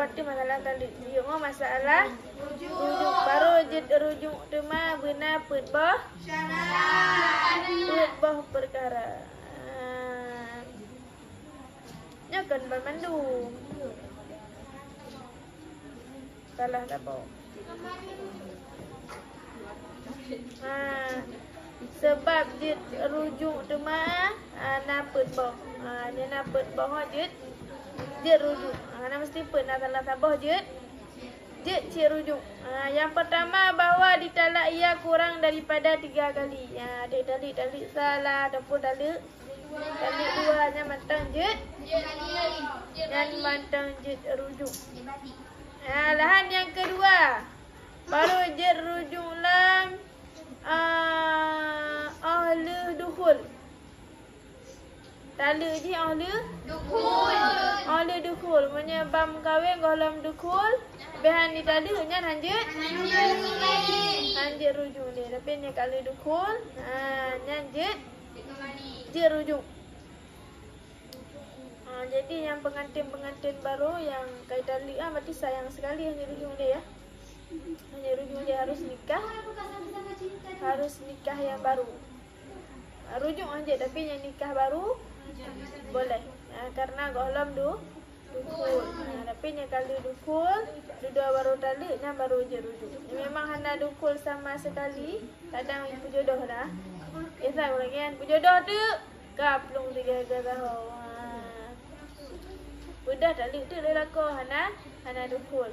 berarti masalah taluk. Dia masalah rujuk. Baru je rujuk tu mah benar put boh syarat. Put boh perkara. Nya kan bermandu. Salah tak apa. Sebab dia rujuk tu mah naput boh. Dia naput boh dia rujuk. Nak mesti pun nak salah sabah je cik rujuk. Yang pertama bahawa ditalak ia kurang daripada 3 kali. Ada dalil salah ataupun dalil dua nya mantang je dan mantang je rujuk. Lahan yang kedua baru je rujuk lam ahli dukhul. Tala je ahli dukhul. Ahli dukhul menyebam kahwin dalam dukhul. Behan di tala nya hanjit rujuk ni. Tapi ni kalau dukhul hanjit je rujuk. Jadi yang pengantin baru yang kait tali berarti sayang sekali hanya rujuk dia ya. Hanya rujuk dia harus nikah. Harus nikah yang baru. Rujuk aja tapi yang nikah baru boleh. Karena golom dukul. Tapi yang kalau dukul dua baru tali nya baru je rujuk. Memang hana dukul sama sekali. Kadang ibu jodoh dah. Kisah orang kan ibu jodoh tu kaplung 3 tahun. Udah tali tu lelako hana dukul.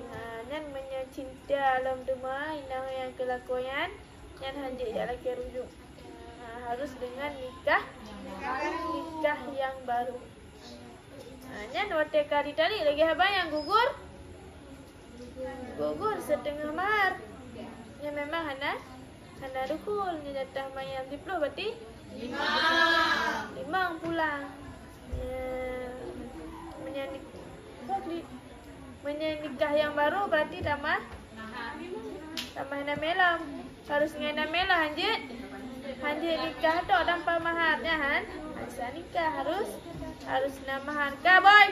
Nyan mencinta alam dema inang yang kelakuan nyan hanjik jak laki rujuk. Harus dengan nikah yang baru. Nyan wate kali tali lagi haba yang gugur setengah mahar. Yang memang hana dukul. Nya jatah mayang 10 berarti 5 pulang. Menikah yang baru berarti tambah hana melam. Harus dengan melam hanjit nikah tu tanpa maharnya Asal nikah harus nak mahar ka boy.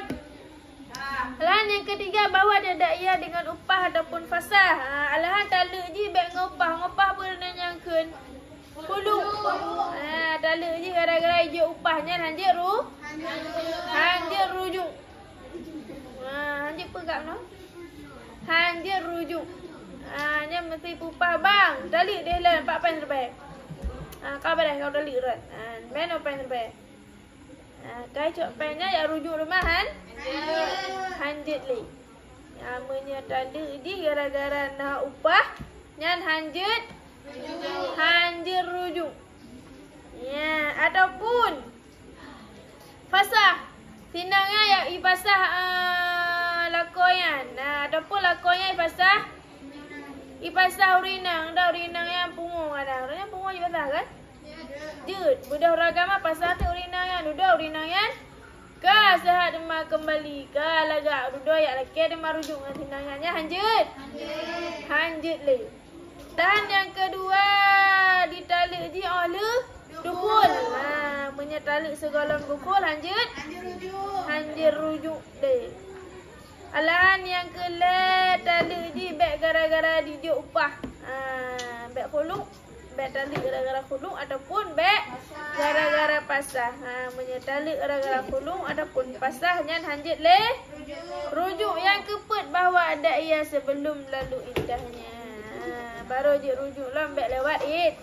Alahan yang ketiga bahawa ada ia dengan upah ataupun fasah. Alahan talak je baik ngopah pun nyangkeun pulung. Talak je gara-gara je upahnya hanjit rujuk. Hanjit pegak no. Hanjit rujuk. Nya mesti upah bang. Talak dia lah 4 pen terbaik. Kau boleh kau dalik rat. Men apa yang terbaik? Kai cok pennya ya rujuk rumahan. Hanjit li. Namanya tanda di gara-gara nak upah nyan hanjit rujuk. Ya, ataupun fasah. Tinangnya ya ipasah lakoyan. Ataupun lakoyan ipasah urinang, dah urinang yang pungung ada. Urinang pungung je pasah kan? Jut, budak ragama pasah tu urinang yang duduk urinang yang ka sehat demah kembali ka lagak duduk ya laki demah rujuk dengan tinangannya hanjit le. Dan yang kedua ditalik ji oleh dukul. Menyetalik segala dukul hanjit rujuk le. Alahan yang kelet tali ji beg gara-gara dijuk upah. Beg khulung, beg tali gara-gara khulung ataupun beg gara-gara pasah. Menyetali gara-gara khulung ataupun pasah nyan hanjit le rujuk. Yang keempat bahawa ada ia sebelum lalu iddahnya. Baru je rujuk lah beg lewat id.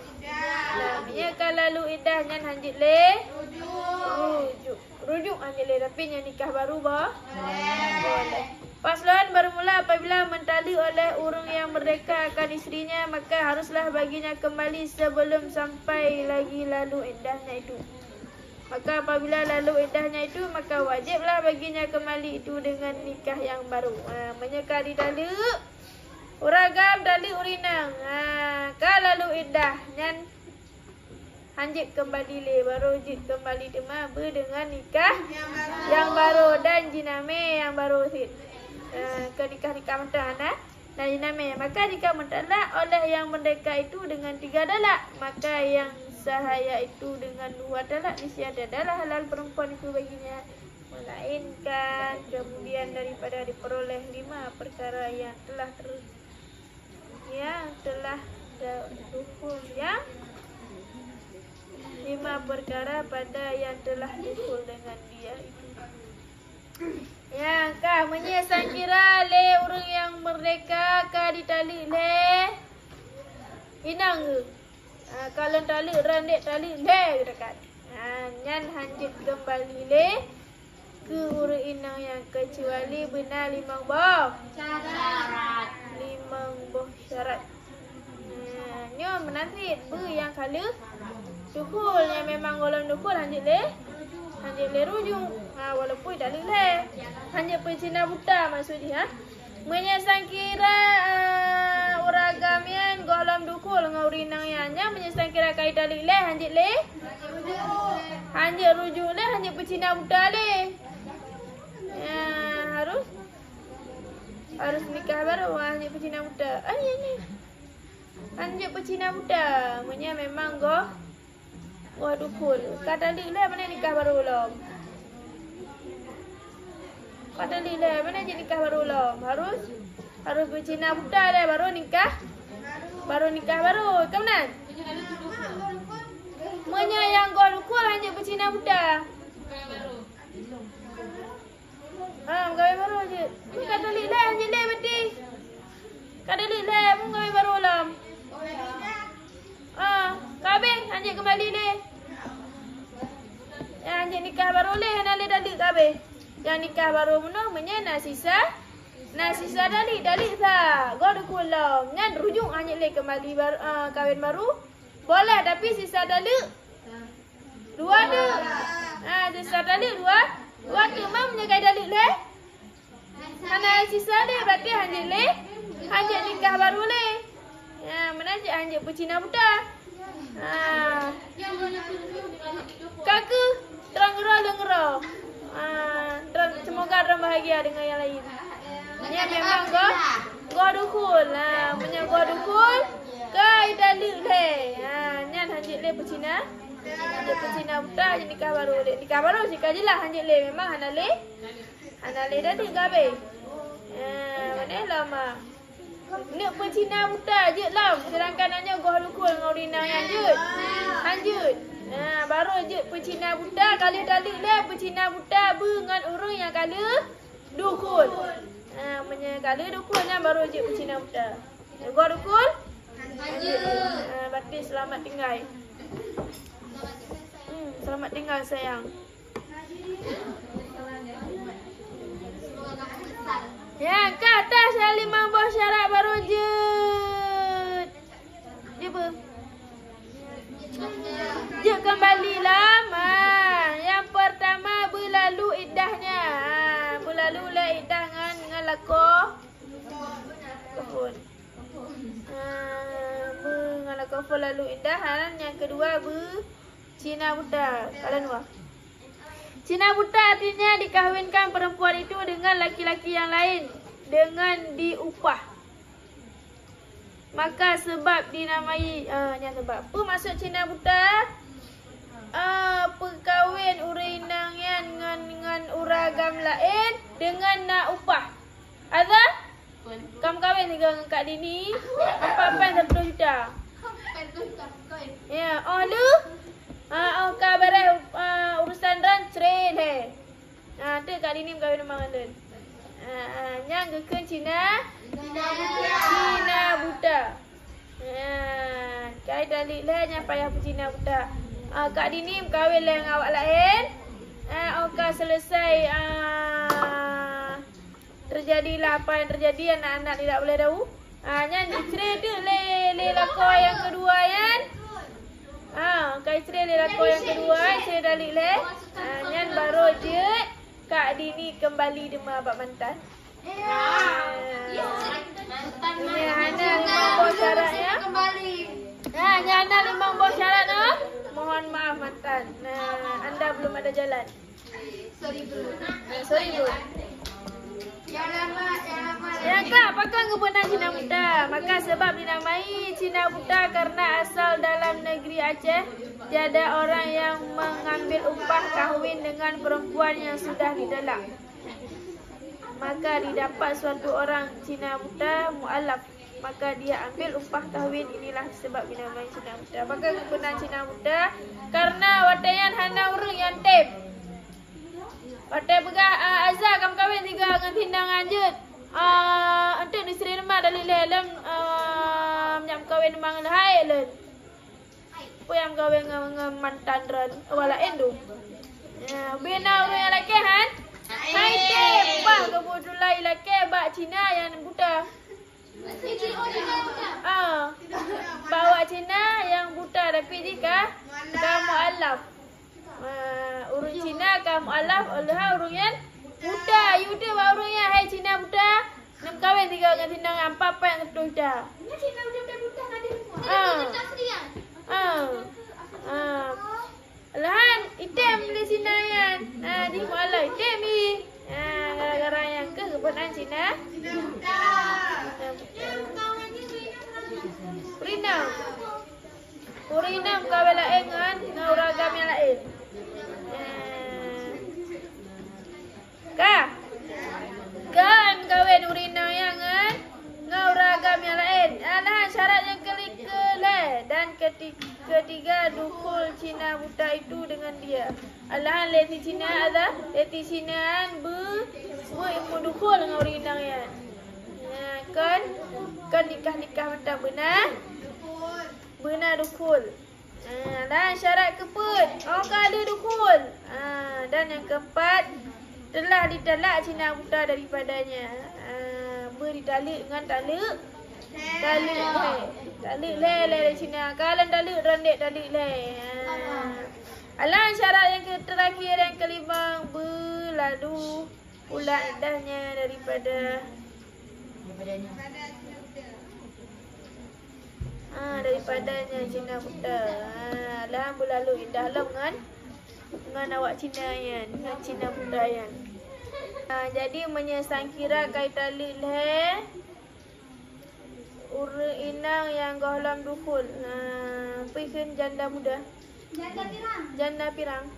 Namanya kalau lalu iddah nyan hanjit le rujuk hanjit le tapi yang nikah baru boleh. Paslon bermula apabila mentali oleh orang yang merdeka akan isterinya, maka haruslah baginya kembali sebelum sampai lagi lalu iddahnya itu. Maka apabila lalu iddahnya itu, maka wajiblah baginya kembali itu dengan nikah yang baru. Menyeka di tali uragam tali urinang. Kalau lalu iddah nyan hanjit kembali le baru jit kembali tema dengan nikah yang baru dan jiname yang baru sit. Ke nikah mentana dan jiname. Maka jika mentalak oleh yang merdeka itu dengan 3 talak, maka yang sahaya itu dengan 2 talak niscaya adalah halal perempuan itu baginya melainkan kemudian daripada diperoleh 5 perkara yang telah dukhul, yang 5 perkara pada yang telah dukhul dengan dia itu. Yang kah menyesang kira le orang yang merdeka kah ditali le inang ke? Kalau tali randik tali le dekat. Nyan hanjit kembali le ke huruf inang yang kecuali benar 5 buah syarat. 5 buah syarat. Nyo menantit ber yang kala dukhul yang memang golong dukhul hanjit le rujuk. Walaupun tak le. Hanjit pencina buta maksudnya. Menyesang kira uragam yang golong dukhul dengan urinang yang menyesang kira kait tali le hanjit le. Hanjit rujuk le, hanjit pencina buta le. Harus nikah baru hanjit pencina buta. Ni. Hanjit pencina buta. Punya memang goh dukhul. Kata li le mana nikah baru belum? Kata li le mana je nikah baru belum? Harus pencina buta le baru nikah. Baru nikah baru. Kemudian punya yang goh dukhul hanjit pencina buta. Gawe baru je. Kata li le hanjit le berarti. Kata li le pun gawe baru belum? Kabeh hanjit kembali le. Hanjit nikah baru le hana le dalik kabeh. Yang nikah baru menang menya nasisa dalik sah. Go dukhul lam. Ngan rujuk hanjit le kembali kahwin baru. Boleh tapi sisa dalik 2 ada. Sisa dalik 2 ada mah menjaga dalik le. Hana sisa le berarti hanjit le. Hanjit nikah baru le. Menajik hanjit pencina buta. Kaku terang gerah. Semoga orang bahagia dengan yang lain. Ini memang go dukhul. Punya go dukhul kai dalik le. Nyan hanjit le pencina. Hanjit pencina buta hanjit nikah baru le. Nikah baru jika jelah hanjit le memang hana le dalik gabe. Mana lama. Nek pencina buta je lah. Sedangkan hanya goh dukhul dengan urinang yang hanjut. Baru je pencina buta. Kali dalik le pencina buta dengan orang yang kala dukhul. Kala dukhulnya baru je pencina buta. Goh dukhul hanjut. Berarti selamat tinggal. Selamat tinggal sayang. Ya, ke atas yang 5 buah syarat baru je. Dia apa? Je kembali lama. Yang pertama berlalu iddahnya. Berlalu lah iddah dengan lakoh kafun. Dengan lakoh kafun lalu iddah. Yang kedua cina buta. Kalian buat. Cina buta artinya dikahwinkan perempuan itu dengan laki-laki yang lain dengan diupah. Maka sebab dinamai sebab apa maksud cina buta? Perkahwin urinang yang dengan uragam lain dengan nak upah. Ada? Kamu kahwin dengan Kak Dini 4 juta. Ya, lu kabar urusan dan cerai le. Tu Kak Dini kahwin dengan Mandan. Yang ke Cina buta. Kai dalik le nya payah Cina buta. Kak Dini kahwin dengan awak lain. Oka selesai terjadilah apa yang terjadi, anak-anak tidak boleh tahu. Nya cerai tu le lakon yang kedua kan. Kai cerai le lakon yang kedua, cerai dalik le. Nyan baru je Kak Dini kembali dengan abang mantan. Ini hanya 5 buah syaratnya. Hanya 5 buah syarat no. Mohon maaf mantan. Anda belum ada jalan. Sorry bro. Yang ke apakah kebenaran Cina Buta? Maka sebab dinamai Cina Buta karena asal dalam negeri Aceh, tiada orang yang mengambil upah kahwin dengan perempuan yang sudah didelak. Maka didapat suatu orang Cina Buta mu'alaf, maka dia ambil upah kahwin. Inilah sebab dinamai Cina Buta. Apakah kebenaran Cina Buta? Karena watayan hana urung yang tep. Watai pegah azar kam kahwin tiga dengan tindang anjut. Untuk isteri rumah dalil lelem yang kahwin memang lahai len. Apa yang kahwin dengan mantan ran wala endu. Bina orang yang laki han. Hai tep, bah kebetulan laki bak Cina yang buta. Bawa Cina yang buta tapi jika kamu alaf. Urung Cina kamu alaf oleh urung yang buta. Yuda bawa urung yang hai Cina buta. Nam kahwin tiga dengan tindang apa yang betul dah. Ini Cina buta ada semua. Lahan item di Cina yang di mualaf item ni. Gara-gara yang kebenaran Cina. Urinam kahwin lain kan ngauragam yang lain. Kan kahwin urinam yang kan ngauragam yang lain. Alahan syarat yang kelima dan ketiga dukul Cina Buta itu dengan dia. Alahan leti Cina ada leti Cinaan ilmu dukul dengan urinam yang. Kan nikah mentang benar dukul. Dan syarat keempat, orang ada dukul. Dan yang keempat, telah ditalak Cina Buta daripadanya. Berditalik dengan talik le dari Cina. Kalau talik rendik talik le. Alah syarat yang terakhir yang kelima, berlalu pula indahnya daripadanya Cina Buta. Lah berlalu indah lah dengan awak Cina yan, dengan Cina Buta yan. Jadi menyesangkira kaitan leh urang inang yang gohlam dukul. Pikan janda muda. Janda pirang.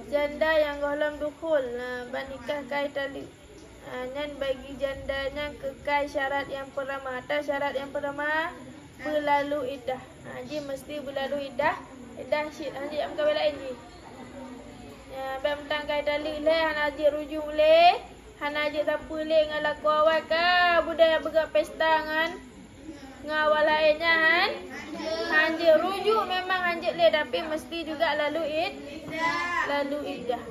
Janda yang gohlam dukul. Banikah kaitan dan bagi jandanya kekal syarat yang pertama. Atas syarat yang pertama berlalu iddah. Jadi mesti berlalu iddah. Iddah syid haji am kahwin lain ji. Bentang kai dalil le han haji rujuk le. Han haji siapa le ngalaku awal ka budaya bergak pesta ngan ngawal lainnya han. Haji rujuk memang haji le tapi mesti juga lalu iddah.